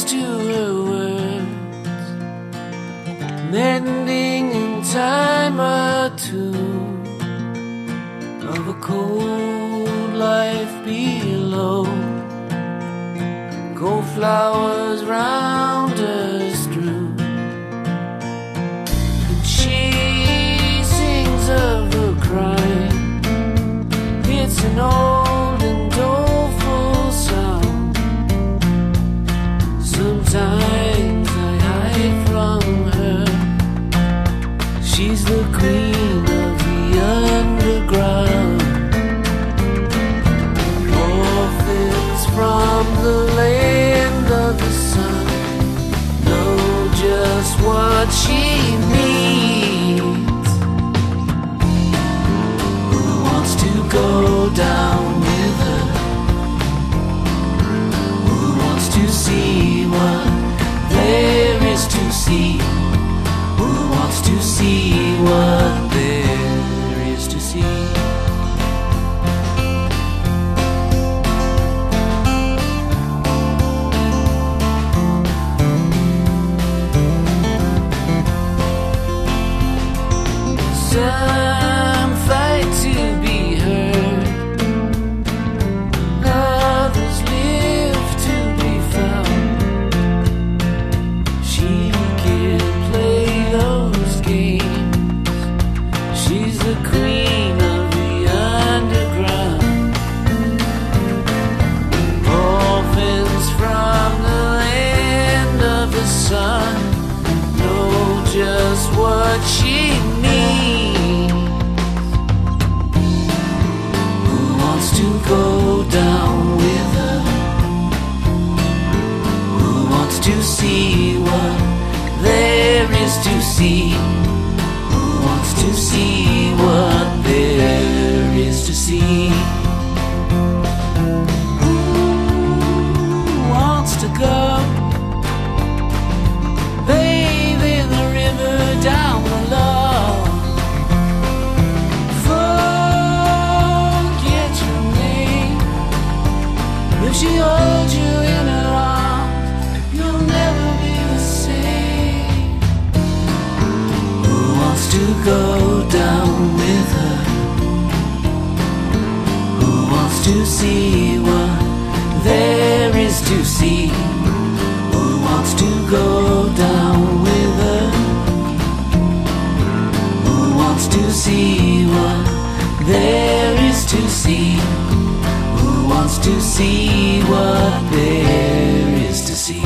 responds to her words, mending in time or two of a cold life below. Gold flowers round her strew, and she sings of her crime. It's an old and doleful song. Sometimes I hide from her. She's the queen of the underground. Orphans from the land of the sun know just what she needs. Who wants to go down with her? Who wants to see what there is to see? Who wants to see what there is to see? Some fight to be heard, others live to be found. She can't play those games. She's the queen of the underground. Orphans from the land of the sun know just what she needs. To go down with her? Who wants to see what there is to see? Who wants to see what there is to see? Who wants to go bathe in the river down below? If she holds you in her arms, you'll never be the same. Who wants to go down with her? Who wants to see what there is to see? Who wants to go down with her? Who wants to see what there is to see? Wants to see what there is to see.